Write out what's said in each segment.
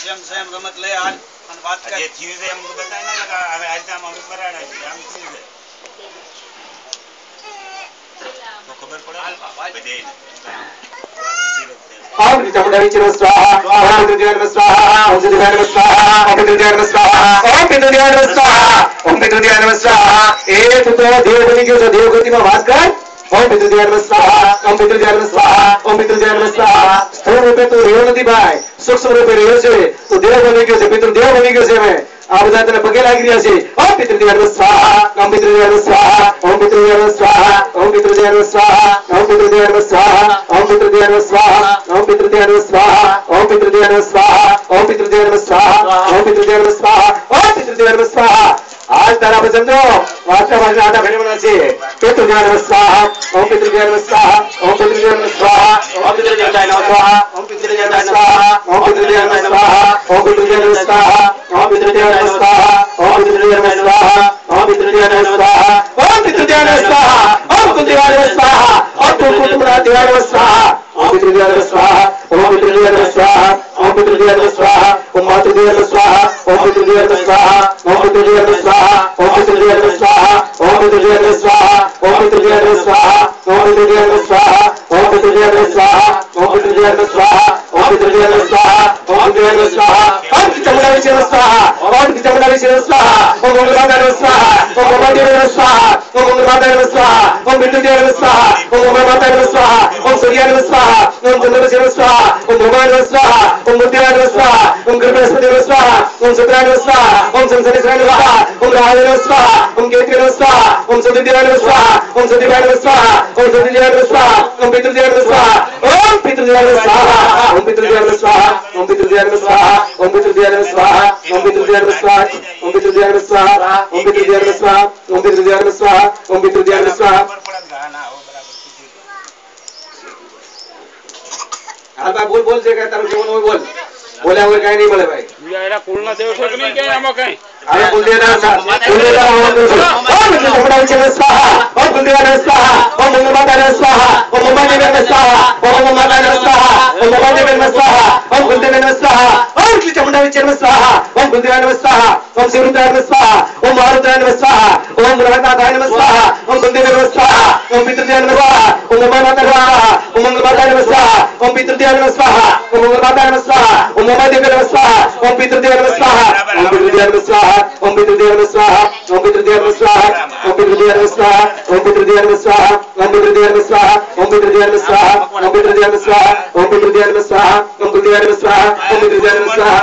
જેમ સેમ રમત લઈ હાલ અને વાત કર જે થયું છે એમ બતાય ના કે હવે આજ તો અમે બરાડા છે આમ થયું છે તો ખબર પડે બધે Om Pitamudavicana Swaha, Om Pitamudavicana Swaha, Om Pitamudavicana Swaha, Om Pitamudavicana Swaha, Om Pitamudavicana Swaha, Om Pitamudavicana Swaha. एक तो देव बनी क्यों देव गति में वास कर Om Pitamudavicana Swaha, Om Pitamudavicana Swaha, Om Pitamudavicana Swaha. स्थूल रूपे तो रेव नहीं भाई, सूक्ष्म रूपे रेव से तो देव बनी क्यों से पितृ देव बनी क्यों से मैं आप बताते हैं पगे लाग रही है Om Pitamudavicana Swaha, Om Pitamudavicana Swaha, Om Pitamudavicana Swaha, Om Pitamudavicana Swaha, Om Pitamudavicana Swaha, Om Pitamudavicana Swaha, Om Pitamudavicana Swaha, Om Pitamudavicana Swaha, Om Pitamudavicana Swaha, Om Pitamudavicana Swaha, Om Pitamudavicana Swaha. आज तारा बचंदो वास्ता भाषा आटा भेड़ बना चाहिए पितृदेव स्वाहा ओम पितृदेव स्वाहा ओम पितृदेव स्वाहा ओम पितृदेव स्वाहा ओम पितृदेव स्वाहा ओम पितृदेव स्वाहा ओम पितृदेव स्वाहा ओम पितृदेव स्वाहा ओम पितृदेव स्वाहा ओम पितृदेव स्वाहा ओम पितृदेव स्वाहा ओम कुलदेव स्वाहा ओम कुलदेव स्वाहा ओम पितृदेव स्वाहा ओम पितृदेव स्वाहा ओम पितृदेव स्वाहा ओम मातृदेव स्वाहा ओम पितृदेव स्वाहा ओम पितृदेव स्वाहा ओम पितृदेव स्वाहा ओम पितृदेव स्वाहा ओम पितृदेव स्वाहा ओम पितृदेव स्वाहा ओम पितृदेव स्वाहा ओम पितृदेव स्वाहा ओम पितृदेव स्वाहा ओम पितृदेव स्वाहा ओम पितृदेव स्वाहा ओम पितृदेव स्वाहा ओम मंगलदेव स्वाहा ओम मंगलदेव स्वाहा ओम मंगलदेव स्वाहा ओम पितृदेव स्वाहा ओम मंगलदेव स्वाहा ओम सूर्यदेव स्वाहा ओम चंद्रदेव स्वाहा ओम भगवान स्वाहा ओम बुद्धिदेव स्वाहा ओम गणपतिदेव स्वाहा ओम शुक्रादेव स्वाहा ओम शनिदेव स्वाहा ओम राहुदेव स्वाहा ओम केतुदेव स्वाहा ओम सुदिदेव स्वाहा ओम सुदिदेव स्वाहा ओम सुदिदेव स्वाहा ओम पितृदेव स्वाहा ओम पितृदेव स्वाहा ओम पितृदेव स्वाहा ओम पितृदेव स्वाहा ओम पितृदेव स्वाहा ओम पितृदेव स्वाहा ओम पितृदेव स्वाहा ओम पितृदेव स्वाहा ओम पितृदेव स्वाहा ओम पितृदेव स्वाहा हाल भाई बोल से कहता हूं केवन बोल बोला और कहीं नहीं बोले भाई यार कुलना देव से नहीं क्या हम कहीं अरे कुल देना ओम पितृदेव स्वाहा ओम कुलदेव स्वाहा ओम मंगलमाता स्वाहा ओम मंगलदेव स्वाहा ओम मंगलमाता स्वाहा ओम मंगलदेव स्वाहा ओम कुलदेव स्वाहा ओम पितृदेव स्वाहा ओम कुलदेव स्वाहा ओम शिवरुद्राय स्वाहा ओम मारुद्राय स्वाहा ओम ब्रह्मनाथाय स्वाहा ओम कुलदेव स्वाहा ओम पितृदेव स्वाहा ओम मंगलमाता स्वाहा ओम मंगलमाता स्वाहा ओम पितृदेव स्वाहा ओम मंगलमाता स्वाहा ओम मंगलदेव स्वाहा ओम पितृदेव स्वाहा ओम पितृदेव स्वाहा ओम पितृदेव स्वाहा ओम पितृदेव स्वाहा ओम पितृदेव स्वाहा ओम पितृदेव स्वाहा ओम पितृदेव स्वाहा ओम पितृदेव स्वाहा ओम पितृदेव स्वाहा ओम पितृदेव स्वाहा ओम पितृदेव स्वाहा ओम पितृदेव स्वाहा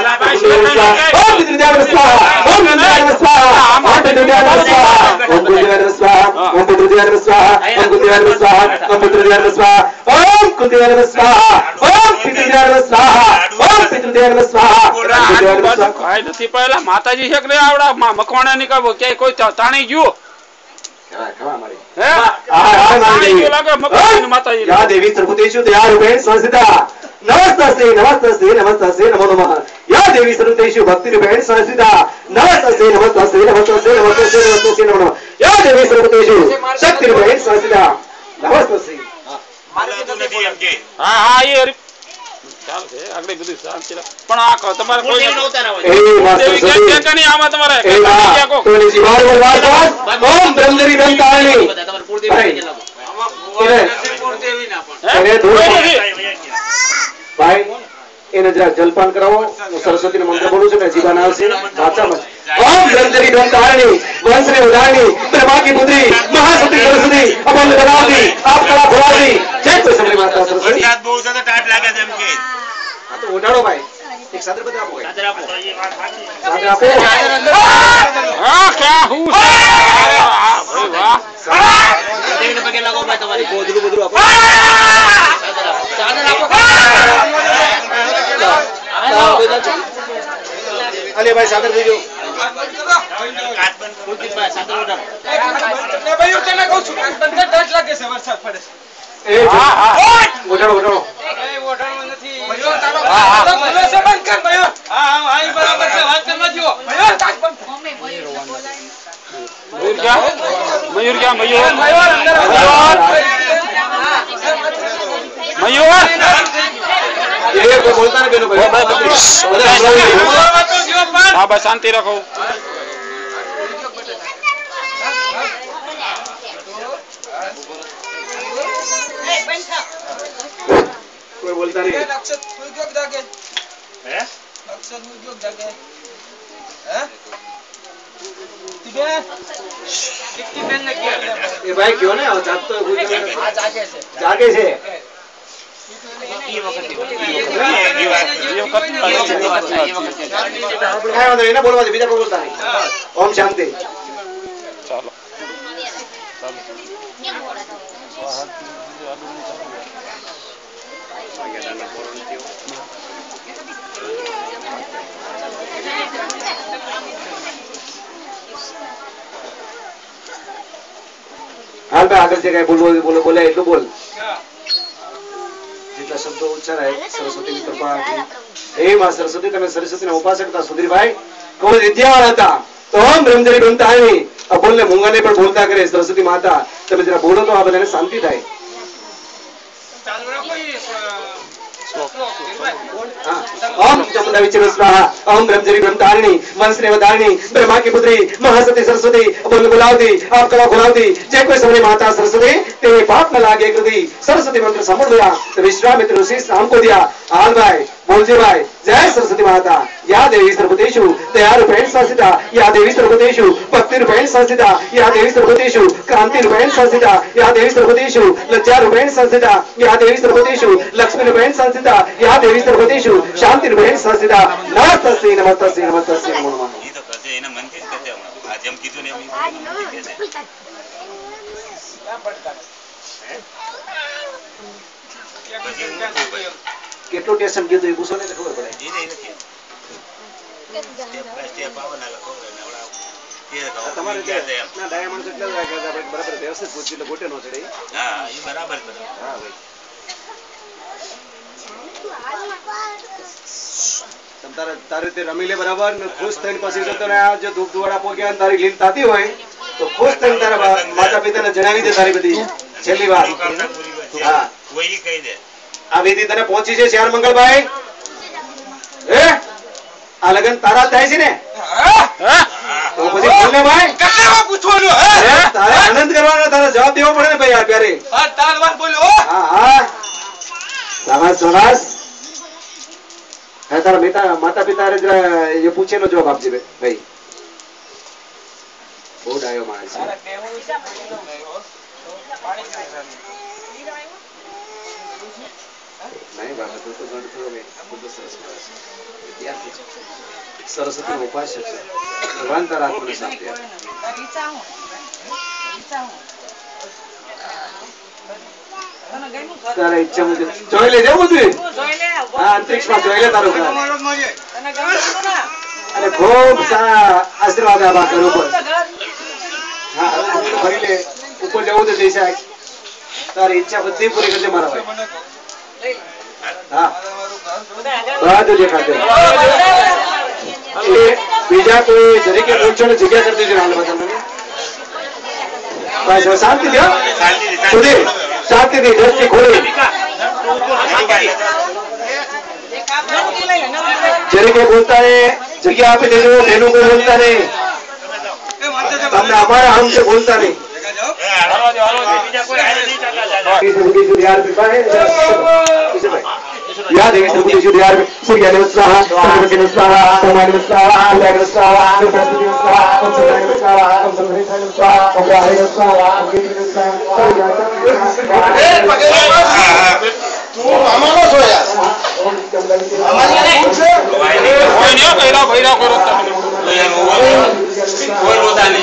ओम पितृदेव स्वाहा ओम पितृदेव स्वाहा ओम पितृदेव स्वाहा ओम पितृदेव स्वाहा ओम पितृदेव स्वाहा ओम पितृदेव स्वाहा ओम पितृदेव स्वाहा ओम कुलदेव स्वाहा ओम पितृदेव स्वाहा ओम पितृदेव स्वाहा ભાઈ નથી પહેલા માતાજી છે કે આવડા મકવાણા ની કહો કે કોઈ તાણી ગયો या देवी सर्वतेषु दयारूपेण संस्थिता नमस्तस्ते नमस्तस्ते नमस्तस्ते नमो नमः या देवी सर्वतेषु भक्तिरूपेण संस्थिता नमस्तस्ते नमस्तस्ते नमस्तस्ते नमस्तस्ते नमस्तस्ते नमो नमः या देवी सर्वतेषु शक्तिरूपेण संस्थिता नमस्तस्ते હા હા એ ચાલ છે આગળ બધું શાંતિ પણ આ તમારે કોઈ આમાં તમારે ओम ब्रह्मदेवी ब्रह्मतारिणी भाई એને જરા જલપાન કરાવો હું સરસ્વતીનો મંત્ર બોલું છું ને જીવાન આવશે વાચામાં ओम ब्रह्मदेवी ब्रह्मतारिणी वंशने उदारिणी ब्रह्मा की पुत्री महाशक्ति सरस्वती अमल बनावती आप कला भुलाती जय तो सबरी माता सरस्वती याद बहुत ज्यादा टाइम लागे છે એમ કે આ તો ઉડાડો ભાઈ एक सादर बता आपको सादर आपको हां क्या हूं अरे वाह દેવીને પગે લાગો ભાઈ તમારી ગોદરું ગોદરું આપો સાદર આપો अले भाई सादर दीजो કાચ બંધ કુલદીપ ભાઈ સાદર ઉડાડો ને ભાઈ હું તને કહું છું કાચ બંધ કર ડર લાગે છે વરસાદ પડે ए उठाओ उठाओ એ ઓઢાણો નથી ભાઈઓ તારો બોલે છે બંધ કર ભાઈઓ હા હા આઈ બરાબર છે વાત કરવા જો ભાઈઓ કાચ બંધ मयूर क्या मयूर ભાઈઓ અંદર मयूर કોઈ બોલતા નહીં બેનો ભાઈ હા બસ શાંતિ રાખો. કોઈ બોલતા નહીં. એ ભાઈ કયો ને જાગતો જાગે છે. એને બોલવા દે, બીજા કોઈ બોલતા નહીં. ઓમ શાંતિ. ચાલો હાલ ભાઈ આગળ જે કઈ બોલવો બોલો બોલે એટલું બોલ. જેટલા શબ્દો ઉચ્ચારાય સરસ્વતીની કૃપા હે માં સરસ્વતી. તમે સરસ્વતીના ઉપાસક હતા સુધીરભાઈ, ખૂબ જ વિદ્યાવાન હતા. તો ઓમ બ્રહ્મચરી બ્રહ્મતારિણી આ બોલને મૂંગાને પણ બોલતા કરે સરસ્વતી માતા. તમે જરા બોલો તો આ બધાને શાંતિ થાય. ओम चामुंडा विचर स्वाहा ओम ब्रह्मचरी ब्रह्मतारिणी वंशनेवतारिणी ब्रह्मा की पुत्री महासती सरस्वती बोल बुलावती आप कला खुलावती जय कोई सबने माता सरस्वती तेरे पाप न लागे कृति सरस्वती मंत्र समझ लिया तो विश्वामित्र ऋषि नाम को दिया हाल भाई बोलजे भाई जय सरस्वती माता या देवी सर्वतेषु दया रूपेण संस्थिता या देवी सर्वतेषु भक्ति रूपेण संस्थिता या देवी सर्वतेषु क्रांति रूपेण संस्थिता या देवी सर्वतेषु लज्जा रूपेण संस्थिता या देवी सर्वतेषु लक्ष्मी रूपेण संस्थिता या देवी सर्वतेषु शांति रूपेण संस्थिता नमस्तस्यै नमस्तस्यै नमस्तस्यै नमो नमः. એ તો કરશે એના મનથી જ કરશે હમણાં. આ જેમ કીધું ને એમ મનથી કહેશે. કેટલું ટેન્શન કીધું એ પૂછો ને તો ખબર પડે. એ નહીં નથી. સ્ટેપ બાય સ્ટેપ આવે ને એટલે ખબર ને આવડા એ કહો તમારે ક્યાં છે એમ. ના ડાયમંડ એટલે જ રાખે આપણે બરાબર વ્યવસ્થિત પૂછી એટલે ગોટે નો ચડે. હા એ બરાબર બરાબર. હા ભાઈ તમ તારે રીતે રમી લે બરાબર ને ખુશ થઈને પછી જતો ને આ જો ધૂપ ધુવાડા પોગ્યા ને તારી લીલ થતી હોય તો ખુશ થઈને તારા માતા પિતાને જણાવી દે તારી બધી છેલ્લી વાત. હા કોઈ કહી દે આ વિધિ તને પહોંચી છે શ્યાર મંગળભાઈ. હે આ લગન તારા થાય છે ને તો પછી બોલ ને ભાઈ. તારે આનંદ કરવાનો, તારે જવાબ દેવો પડે ને ભાઈ. આ પ્યારે હા હા શાબાશ શાબાશ. તારા માતા પિતા એ પૂછેલો જવાબ આપજે ભાઈ. બહુ ડાયો માણસ છે. નહીં બાબા તું તો ગણ થયો મેં ખૂબ સરસ માણસ છે. વિદ્યાર્થી છે, સરસ્વતીનો ઉપાસક છે. ભગવાન તારા આત્માને શાંતિ આપે. તારા ઈચ્છા મુજબ જોઈ લેજે બધું. હા અંતરિક્ષમાં જોઈ લે તારું ઘર. અને ખૂબ સારા આશીર્વાદ આપા ઘર ઉપર. હા ફરી લે ઉપર જવું તો જઈ શકાય. તારી ઈચ્છા બધી પૂરી કરજે મારા ભાઈ. હા બધું દેખાડજો. બીજા કોઈ જરીકે પૂછો ને જગ્યા કરી દેજો. હાલ બધા બસ શાંતિ દો સુધી શાંતિથી દ્રષ્ટિ ખોલી જરીકે બોલતા ને જગ્યા આપી દેજો. એનું કોઈ બોલતા નહીં. તમને અમારા હમ से बोलता नहीं. या देवी सर्वदेषु दयार सूर्याय नमः स्वाहा सर्वदेव नमः स्वाहा सोमाय नमः स्वाहा अग्रय नमः स्वाहा बृहस्पति नमः स्वाहा ओम चंद्राय नमः स्वाहा ओम चंद्रेशाय नमः स्वाहा ओम राहवे नमः स्वाहा ओम केतु नमः स्वाहा तू અમારો છો યાર. ઓમ અમારી કોઈ ન ભૈરા ભૈરા કરો તમે કોઈ રોતા નહીં.